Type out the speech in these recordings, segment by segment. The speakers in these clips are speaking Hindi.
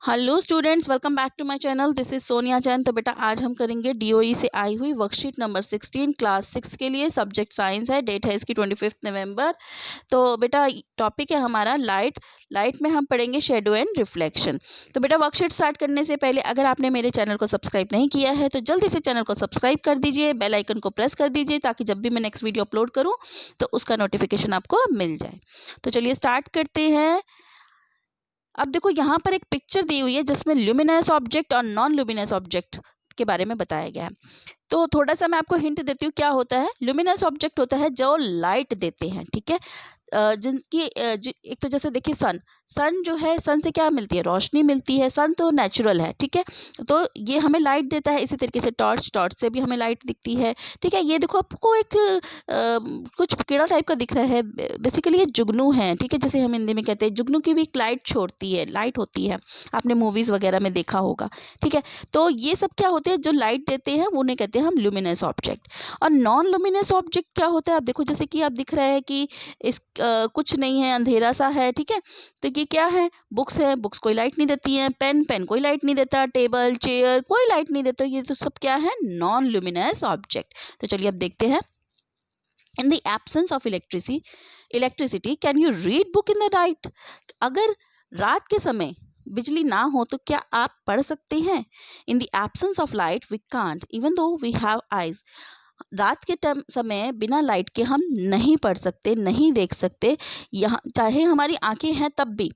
Hello students, welcome back to my channel. This is Sonia Jain. तो बेटा आज हम करेंगे डीओई से आई हुई वर्कशीट नंबर 16 क्लास 6 के लिए। सब्जेक्ट साइंस है। डेट है इसकी 25 नवंबर। तो बेटा टॉपिक है हमारा लाइट में हम पढ़ेंगे शेडो एंड रिफ्लेक्शन। तो बेटा वर्कशीट स्टार्ट करने से पहले अगर आपने मेरे चैनल को सब्सक्राइब नहीं किया है तो जल्दी से चैनल को सब्सक्राइब कर दीजिए, बेल आइकन को प्रेस कर दीजिए ताकि जब भी मैं नेक्स्ट वीडियो अपलोड करूँ तो उसका नोटिफिकेशन आपको मिल जाए। तो चलिए स्टार्ट करते हैं। अब देखो यहाँ पर एक पिक्चर दी हुई है जिसमें ल्यूमिनस ऑब्जेक्ट और नॉन ल्यूमिनस ऑब्जेक्ट के बारे में बताया गया है। तो थोड़ा सा मैं आपको हिंट देती हूँ क्या होता है। ल्यूमिनस ऑब्जेक्ट होता है जो लाइट देते हैं, ठीक है। जिनकी एक तो जैसे देखिए सन जो है, सन से क्या मिलती है? रोशनी मिलती है। सन तो नेचुरल है, ठीक है। तो ये हमें लाइट देता है। इसी तरीके से टॉर्च से भी हमें लाइट दिखती है, ठीक है। ये देखो आपको एक कुछ कीड़ा टाइप का दिख रहा है। बेसिकली ये जुगनू है, ठीक है, जिसे हम हिंदी में कहते हैं। जुगनू की भी एक लाइट छोड़ती है, लाइट होती है, आपने मूवीज वगैरह में देखा होगा, ठीक है। तो ये सब क्या होते हैं जो लाइट देते हैं, वो उन्हें कहते हैं हम ल्यूमिनस ऑब्जेक्ट। और नॉन ल्यूमिनस ऑब्जेक्ट क्या होता है? आप देखो जैसे कि आप दिख रहा है कि इस कुछ नहीं है, अंधेरा सा है, ठीक है। तो ये क्या है? बुक्स है। बुक्स कोई लाइट नहीं देती है। पेन कोई लाइट नहीं देता। टेबल चेयर कोई लाइट नहीं देता। ये तो सब क्या है? Non luminous object. तो चलिए अब देखते हैं। In the absence of electricity can you read book in the night? अगर रात के समय बिजली ना हो तो क्या आप पढ़ सकते हैं? In the absence of light we can't even though we have eyes. रात के टाइम समय बिना लाइट के हम नहीं पढ़ सकते, नहीं देख सकते, यहाँ चाहे हमारी आंखें हैं तब भी।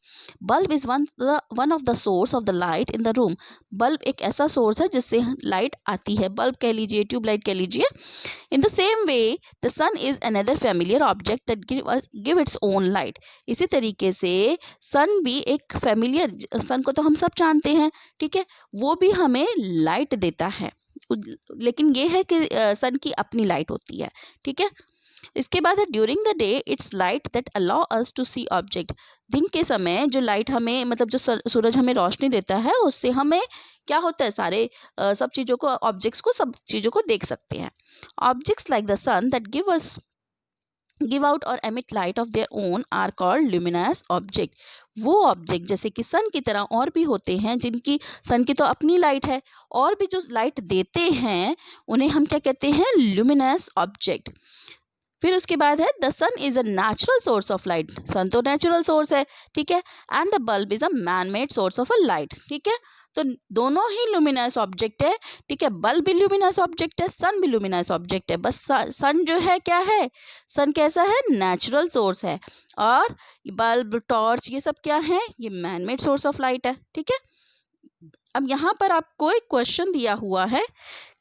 Bulb is one of the source of the light in the room. Bulb एक ऐसा सोर्स है जिससे लाइट आती है। बल्ब कह लीजिए, ट्यूबलाइट कह लीजिए। In the same way the sun is another familiar object that give its own light. इसी तरीके से सन भी एक फैमिलियर, सन को तो हम सब जानते हैं, ठीक है, वो भी हमें लाइट देता है। लेकिन ये है कि सन की अपनी लाइट होती है, ठीक है। इसके बाद है during the day it's light that allow us to see object. दिन के समय जो लाइट हमें, मतलब जो सूरज हमें रोशनी देता है, उससे हमें क्या होता है? सारे सब चीज़ों को, ऑब्जेक्ट्स को, सब चीज़ों को देख सकते हैं। Objects like the sun that give out और emit light of their own are called luminous object. वो ऑब्जेक्ट जैसे कि सन की तरह और भी होते हैं जिनकी, सन की तो अपनी लाइट है, और भी जो लाइट देते हैं उन्हें हम क्या कहते हैं? Luminous object. फिर उसके बाद है the sun is a natural source of light. Sun तो नेचुरल सोर्स है, ठीक है। And the bulb is a man made source of a light, ठीक है। तो दोनों ही लुमिनस ऑब्जेक्ट है, ठीक है। बल्ब भी लुमिनस ऑब्जेक्ट है, सन भी लुमिनस ऑब्जेक्ट है। बस सन जो है क्या है? सन कैसा है? नेचुरल सोर्स है। और बल्ब, टॉर्च, ये सब क्या है? ये man made source of light है, ठीक है। अब यहाँ पर आपको एक क्वेश्चन दिया हुआ है,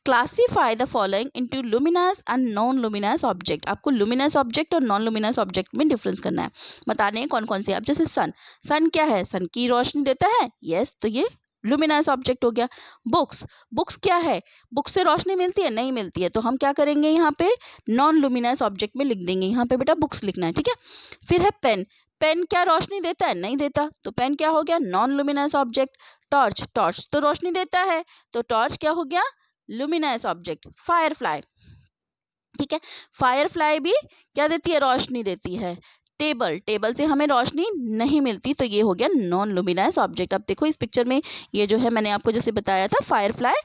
classify the following into luminous and non luminous object. आपको लुमिनस ऑब्जेक्ट और नॉन लुमिनस ऑब्जेक्ट में डिफरेंस करना है, बताने हैं कौन कौन से। अब जैसे सन क्या है? सन की रोशनी देता है, यस, तो ये लुमिनस ऑब्जेक्ट हो गया। बुक्स क्या है? बुक्स से रोशनी मिलती है? नहीं मिलती है, तो हम क्या करेंगे? यहाँ पे नॉन लुमिनस ऑब्जेक्ट में लिख देंगे। यहाँ पे बेटा बुक्स लिखना है, ठीक है। फिर है पेन क्या रोशनी देता है? नहीं देता, तो पेन क्या हो गया? Non luminous object. टॉर्च तो रोशनी देता है, तो टॉर्च क्या हो गया? Luminous object. फायरफ्लाई, ठीक है, फायरफ्लाई भी क्या देती है? रोशनी देती है। टेबल से हमें रोशनी नहीं मिलती, तो ये हो गया नॉन लुमिनस ऑब्जेक्ट। अब देखो इस पिक्चर में ये जो है, मैंने आपको जैसे बताया था फायरफ्लाई,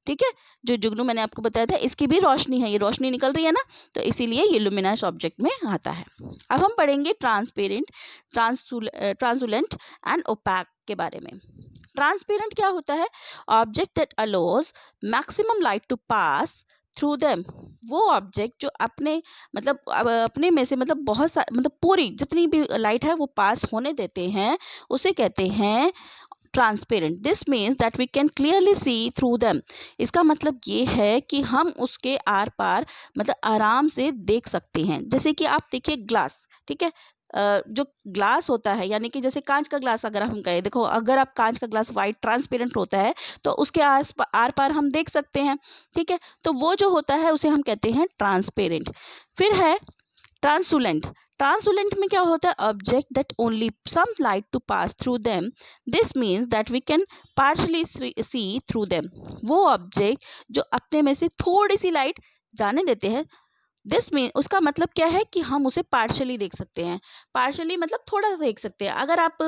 ठीक है, जो जुगनू मैंने आपको बताया था, इसकी भी रोशनी है, ये रोशनी निकल रही है ना, तो इसीलिए ये लुमिनस ऑब्जेक्ट में आता है। अब हम पढ़ेंगे ट्रांसपेरेंट, ट्रांसुलेंट एंड ओपैक के बारे में। ट्रांसपेरेंट क्या होता है? Object that allows maximum light to pass through them. वो ऑब्जेक्ट जो अपने, मतलब अपने में से, मतलब मतलब पूरी जितनी भी लाइट है वो पास होने देते हैं, उसे कहते हैं transparent. This means that we can clearly see through them. इसका मतलब ये है कि हम उसके आर पार, मतलब आराम से देख सकते हैं। जैसे कि आप देखिए ग्लास, ठीक है, जो ग्लास होता है, यानी कि जैसे कांच का ग्लास अगर हम कहें, देखो अगर आप कांच का ग्लास वाइट ट्रांसपेरेंट होता है तो उसके आर पार हम देख सकते हैं, ठीक है। तो वो जो होता है उसे हम कहते हैं ट्रांसपेरेंट। फिर है ट्रांसुलेंट। ट्रांसुलेंट में क्या होता है? Object that only some light to pass through them. This means that we can partially see through them. वो ऑब्जेक्ट जो अपने में से थोड़ी सी लाइट जाने देते हैं, दिस मीन, उसका मतलब क्या है कि हम उसे पार्शली देख सकते हैं। पार्शली मतलब थोड़ा सा देख सकते हैं। अगर आप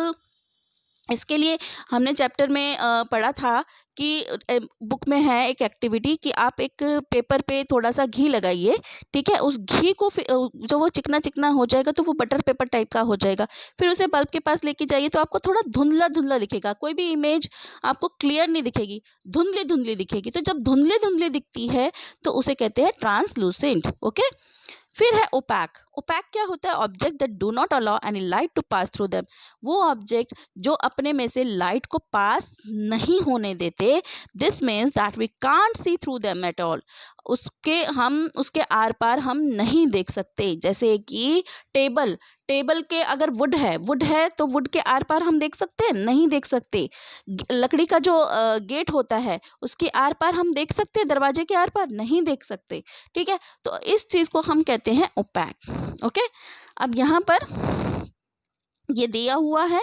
इसके लिए हमने चैप्टर में पढ़ा था कि बुक में है एक एक्टिविटी कि आप एक पेपर पे थोड़ा सा घी लगाइए, ठीक है। उस घी को जो वो चिकना चिकना हो जाएगा तो वो बटर पेपर टाइप का हो जाएगा। फिर उसे बल्ब के पास लेके जाइए तो आपको थोड़ा धुंधला धुंधला दिखेगा, कोई भी इमेज आपको क्लियर नहीं दिखेगी, धुंधली धुंधली दिखेगी। तो जब धुंधली धुंधली दिखती है तो उसे कहते हैं ट्रांसलूसेंट। ओके, फिर है ओपैक। ओपैक क्या होता है? Object that do not allow any light to pass through them. वो ऑब्जेक्ट जो अपने में से लाइट को पास नहीं होने देते। This means that we can't see through them at all. उसके आर पार हम नहीं देख सकते। जैसे कि टेबल, टेबल के अगर वुड है तो वुड के आर पार हम देख सकते हैं? नहीं देख सकते। लकड़ी का जो गेट होता है उसके आर पार हम देख सकते हैं? दरवाजे के आर पार नहीं देख सकते, ठीक है। तो इस चीज को हम कहते हैं ओपैक। ओके, अब यहाँ पर ये दिया हुआ है,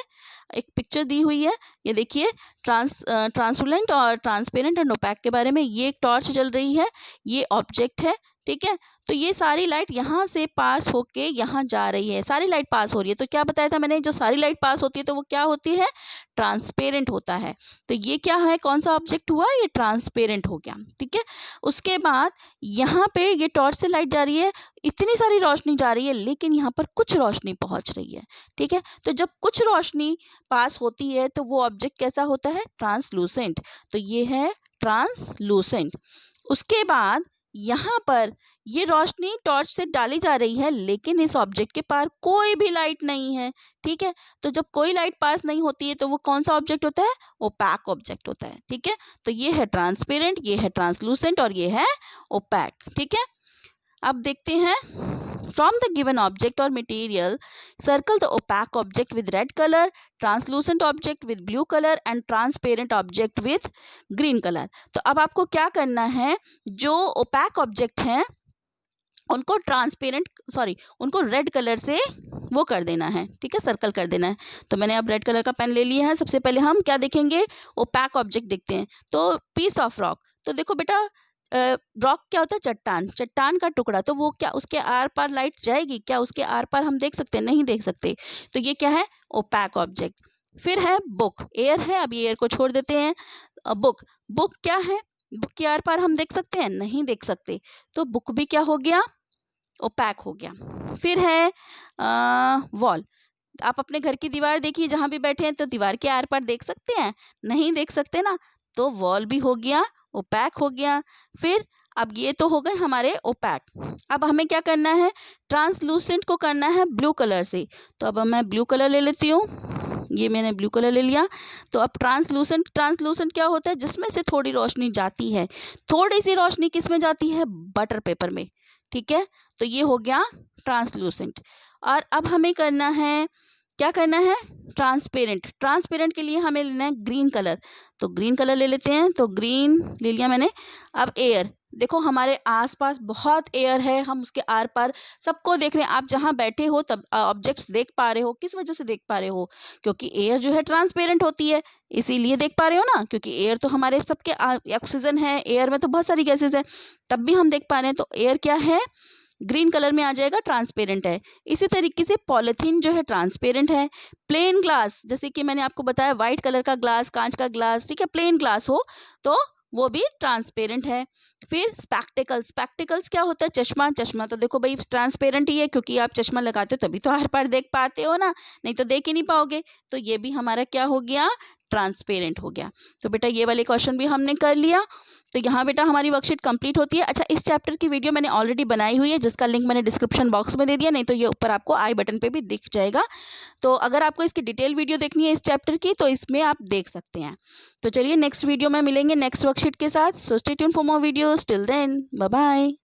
एक पिक्चर दी हुई है, ये देखिए ट्रांसपेरेंट और ट्रांसपेरेंट एंड ओपैक के बारे में। ये एक टॉर्च जल रही है, ये ऑब्जेक्ट है, ठीक है। तो ये सारी लाइट यहाँ से पास होके यहाँ जा रही है, सारी लाइट पास हो रही है। तो क्या बताया था मैंने, जो सारी लाइट पास होती है तो वो क्या होती है? ट्रांसपेरेंट होता है। तो ये क्या है, कौन सा ऑब्जेक्ट हुआ? ये ट्रांसपेरेंट हो गया, ठीक है। उसके बाद यहाँ पे ये टॉर्च से लाइट जा रही है, इतनी सारी रोशनी जा रही है, लेकिन यहाँ पर कुछ रोशनी पहुंच रही है, ठीक है। तो जब कुछ रोशनी पास होती है तो वो ऑब्जेक्ट कैसा होता है? ट्रांसलूसेंट। तो ये है ट्रांसलूसेंट। उसके बाद यहाँ पर ये रोशनी टॉर्च से डाली जा रही है, लेकिन इस ऑब्जेक्ट के पार कोई भी लाइट नहीं है, ठीक है। तो जब कोई लाइट पास नहीं होती है तो वो कौन सा ऑब्जेक्ट होता है? ओपैक ऑब्जेक्ट होता है, ठीक है। तो ये है ट्रांसपेरेंट, ये है ट्रांसलूसेंट और ये है ओपैक, ठीक है। अब देखते हैं, from the given object or material, circle the opaque object with red color, translucent object with blue color and transparent object with green color। तो अब आपको क्या करना है, जो opaque object हैं उनको उनको रेड कलर से वो कर देना है, ठीक है, सर्कल कर देना है। तो मैंने अब रेड कलर का पेन ले लिया है। सबसे पहले हम क्या देखेंगे? ओपैक ऑब्जेक्ट देखते हैं। तो पीस ऑफ रॉक, तो देखो बेटा रॉक क्या होता है? चट्टान, चट्टान का टुकड़ा। तो वो क्या उसके आर पार लाइट जाएगी क्या? उसके आर पार हम देख सकते हैं? नहीं देख सकते। तो ये क्या है? Opaque object. फिर है बुक, एयर है, अब ये एयर को छोड़ देते हैं। बुक, बुक क्या है? बुक के आर पार हम देख सकते हैं? नहीं देख सकते। तो बुक भी क्या हो गया? ओपैक हो गया। फिर है वॉल। आप अपने घर की दीवार देखिए, जहां भी बैठे हैं तो दीवार के आर पार देख सकते हैं? नहीं देख सकते ना। तो वॉल भी हो गया, ओपैक हो गया। फिर अब ये तो हो गए हमारे ओपैक। अब हमें क्या करना है? ट्रांसलूसेंट को करना है ब्लू कलर से। तो अब मैं ब्लू कलर ले लेती हूँ, ये मैंने ब्लू कलर ले लिया। तो अब ट्रांसलूसेंट, ट्रांसलूसेंट क्या होता है? जिसमें से थोड़ी रोशनी जाती है। थोड़ी सी रोशनी किस में जाती है? बटर पेपर में, ठीक है। तो ये हो गया ट्रांसलूसेंट। और अब हमें करना है, क्या करना है? ट्रांसपेरेंट। ट्रांसपेरेंट के लिए हमें लेना है ग्रीन कलर। तो ग्रीन कलर ले लेते हैं। तो ग्रीन ले लिया मैंने। अब एयर, देखो हमारे आसपास बहुत एयर है, हम उसके आर पार सबको देख रहे हैं। आप जहां बैठे हो तब ऑब्जेक्ट्स देख पा रहे हो। किस वजह से देख पा रहे हो? क्योंकि एयर जो है ट्रांसपेरेंट होती है, इसीलिए देख पा रहे हो ना। क्योंकि एयर तो हमारे सबके ऑक्सीजन है, एयर में तो बहुत सारी गैसेज है, तब भी हम देख पा रहे हैं। तो एयर क्या है? ग्रीन कलर में आ जाएगा, ट्रांसपेरेंट है। इसी तरीके से पॉलिथीन जो है ट्रांसपेरेंट है। प्लेन ग्लास, जैसे कि मैंने आपको बताया व्हाइट कलर का ग्लास, कांच का ग्लास, ठीक है, प्लेन ग्लास हो तो वो भी ट्रांसपेरेंट है। फिर स्पेक्टिकल्स, स्पेक्टिकल्स क्या होता है? चश्मा, चश्मा तो देखो भाई ट्रांसपेरेंट ही है, क्योंकि आप चश्मा लगाते हो तभी तो हर पार देख पाते हो ना, नहीं तो देख ही नहीं पाओगे। तो ये भी हमारा क्या हो गया? ट्रांसपेरेंट हो गया। तो बेटा ये वाले क्वेश्चन भी हमने कर लिया। तो यहाँ बेटा हमारी वर्कशीट कंप्लीट होती है। अच्छा, इस चैप्टर की वीडियो मैंने ऑलरेडी बनाई हुई है, जिसका लिंक मैंने डिस्क्रिप्शन बॉक्स में दे दिया, नहीं तो ये ऊपर आपको आई बटन पे भी दिख जाएगा। तो अगर आपको इसकी डिटेल वीडियो देखनी है इस चैप्टर की, तो इसमें आप देख सकते हैं। तो चलिए नेक्स्ट वीडियो में मिलेंगे नेक्स्ट वर्कशीट के साथ। So stay tuned for more videos. Till then bye bye.